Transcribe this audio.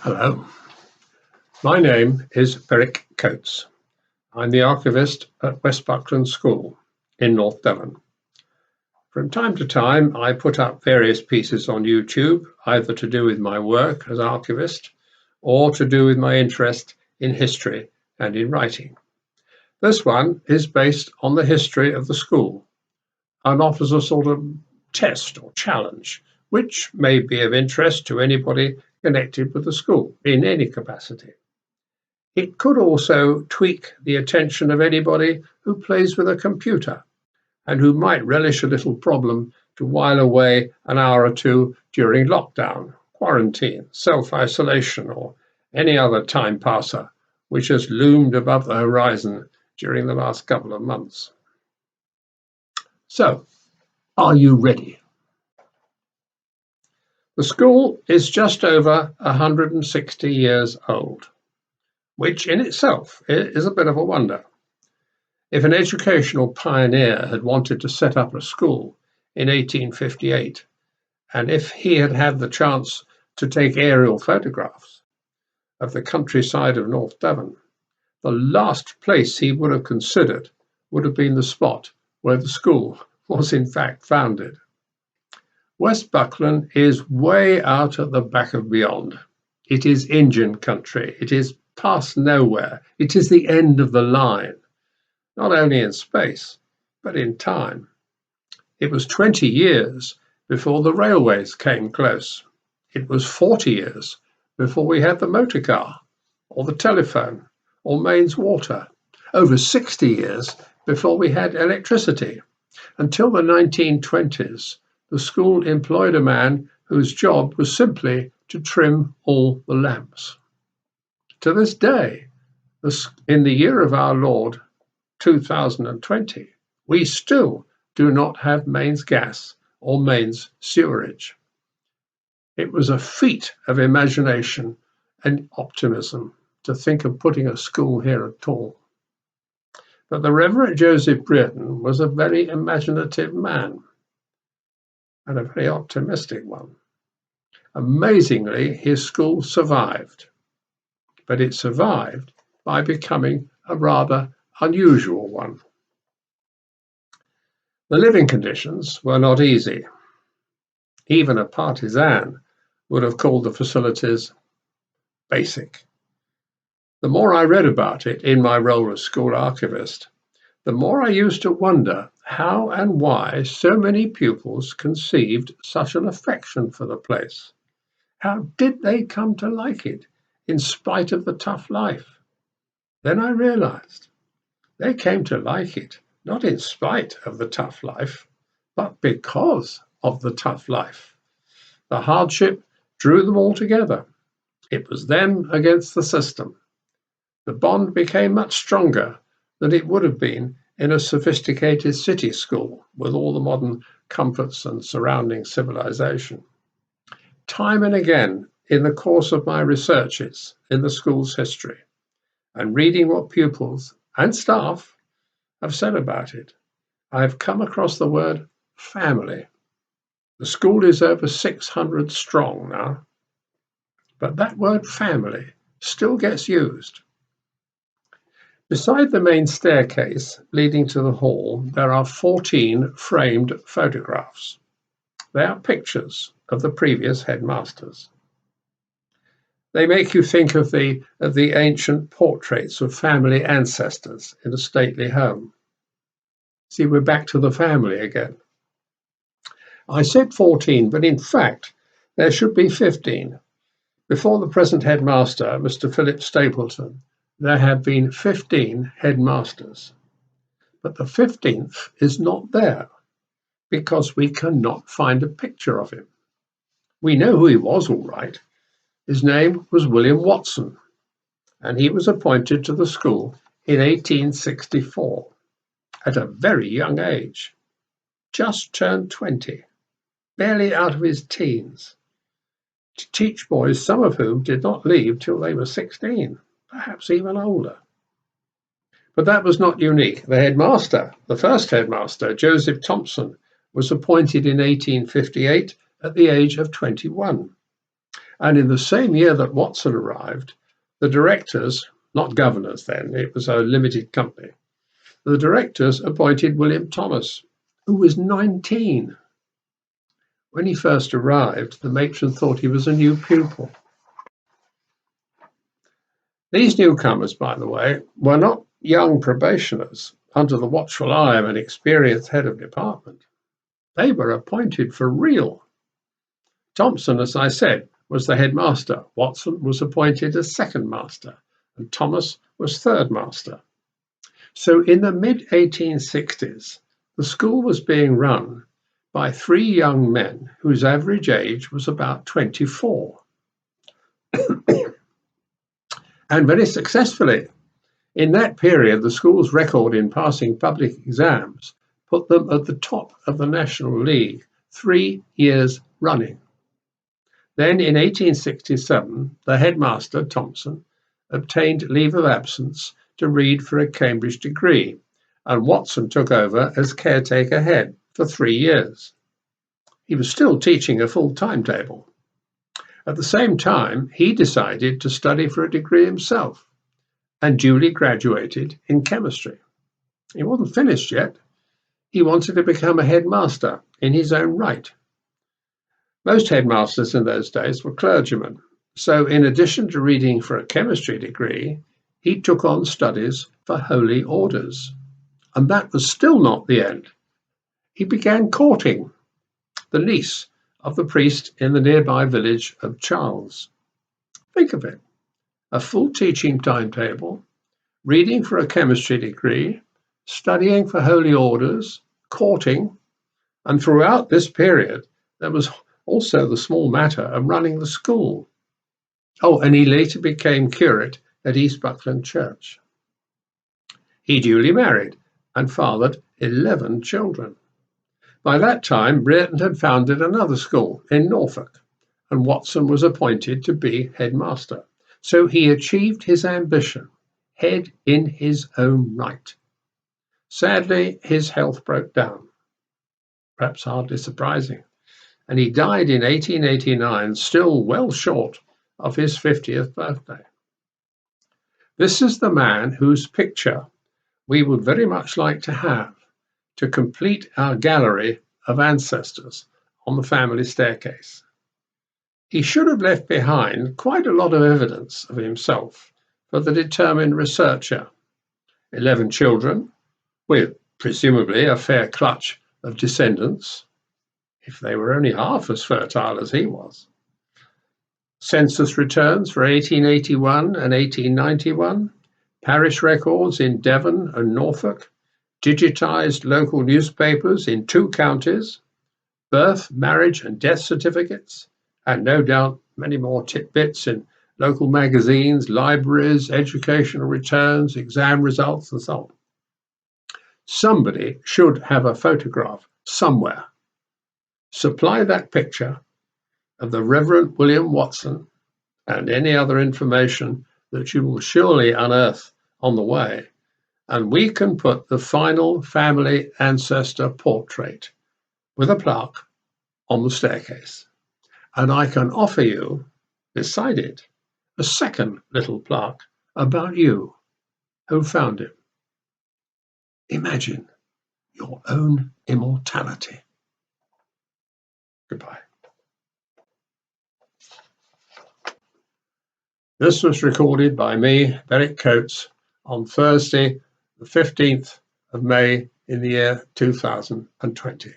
Hello, my name is Berwick Coates. I'm the archivist at Buckland School in North Devon. From time to time, I put up various pieces on YouTube, either to do with my work as archivist or to do with my interest in history and in writing. This one is based on the history of the school and offers a sort of test or challenge, which may be of interest to anybody connected with the school in any capacity. It could also tweak the attention of anybody who plays with a computer and who might relish a little problem to while away an hour or two during lockdown, quarantine, self-isolation, or any other time passer which has loomed above the horizon during the last couple of months. So, are you ready? The school is just over 160 years old, which in itself is a bit of a wonder. If an educational pioneer had wanted to set up a school in 1858, and if he had had the chance to take aerial photographs of the countryside of North Devon, the last place he would have considered would have been the spot where the school was in fact founded. West Buckland is way out at the back of beyond. It is Indian country. It is past nowhere. It is the end of the line, not only in space, but in time. It was 20 years before the railways came close. It was 40 years before we had the motor car, or the telephone, or mains water. Over 60 years before we had electricity. Until the 1920s, the school employed a man whose job was simply to trim all the lamps. To this day, in the year of our Lord 2020, we still do not have mains gas or mains sewerage. It was a feat of imagination and optimism to think of putting a school here at all. But the Reverend Joseph Brereton was a very imaginative man and a very optimistic one. Amazingly, his school survived, but it survived by becoming a rather unusual one. The living conditions were not easy. Even a partisan would have called the facilities basic. The more I read about it in my role as school archivist, the more I used to wonder how and why so many pupils conceived such an affection for the place. How did they come to like it in spite of the tough life? Then I realized they came to like it not in spite of the tough life, but because of the tough life. The hardship drew them all together. It was them against the system. The bond became much stronger than it would have been in a sophisticated city school with all the modern comforts and surrounding civilization. Time and again, in the course of my researches in the school's history, and reading what pupils and staff have said about it, I have come across the word family. The school is over 600 strong now, but that word family still gets used. Beside the main staircase leading to the hall, there are 14 framed photographs. They are pictures of the previous headmasters. They make you think of the ancient portraits of family ancestors in a stately home. See, we're back to the family again. I said 14, but in fact, there should be 15. Before the present headmaster, Mr. Philip Stapleton, there have been 15 headmasters. But the 15th is not there because we cannot find a picture of him. We know who he was, all right. His name was William Watson, and he was appointed to the school in 1864 at a very young age, just turned 20, barely out of his teens, to teach boys, some of whom did not leave till they were 16, perhaps even older. But that was not unique. The headmaster, the first headmaster, Joseph Thompson, was appointed in 1858 at the age of 21. And in the same year that Watson arrived, the directors, not governors then, it was a limited company, the directors appointed William Thomas, who was 19. When he first arrived, the matron thought he was a new pupil. These newcomers, by the way, were not young probationers under the watchful eye of an experienced head of department. They were appointed for real. Thompson, as I said, was the headmaster. Watson was appointed as second master, and Thomas was third master. So in the mid-1860s, the school was being run by 3 young men whose average age was about 24. And very successfully. In that period, the school's record in passing public exams put them at the top of the National League 3 years running. Then in 1867, the headmaster, Thompson, obtained leave of absence to read for a Cambridge degree, and Watson took over as caretaker head for 3 years. He was still teaching a full timetable. At the same time, he decided to study for a degree himself and duly graduated in chemistry. He wasn't finished yet. He wanted to become a headmaster in his own right. Most headmasters in those days were clergymen, so in addition to reading for a chemistry degree, he took on studies for holy orders. And that was still not the end. He began courting the niece of the priest in the nearby village of Charles. Think of it, a full teaching timetable, reading for a chemistry degree, studying for holy orders, courting, and throughout this period, there was also the small matter of running the school. Oh, and he later became curate at East Buckland Church. He duly married and fathered 11 children. By that time, Brereton had founded another school in Norfolk, and Watson was appointed to be headmaster. So he achieved his ambition, head in his own right. Sadly, his health broke down, perhaps hardly surprising, and he died in 1889, still well short of his 50th birthday. This is the man whose picture we would very much like to have to complete our gallery of ancestors on the family staircase. He should have left behind quite a lot of evidence of himself for the determined researcher. 11 children, with presumably a fair clutch of descendants, if they were only half as fertile as he was. Census returns for 1881 and 1891, parish records in Devon and Norfolk, digitized local newspapers in 2 counties, birth, marriage and death certificates, and no doubt many more tidbits in local magazines, libraries, educational returns, exam results, and so on. Somebody should have a photograph somewhere. Supply that picture of the Reverend William Watson and any other information that you will surely unearth on the way, and we can put the final family ancestor portrait with a plaque on the staircase. And I can offer you, beside it, a second little plaque about you, who found him. Imagine your own immortality. Goodbye. This was recorded by me, Berwick Coates, on Thursday, the 15th of May in the year 2020.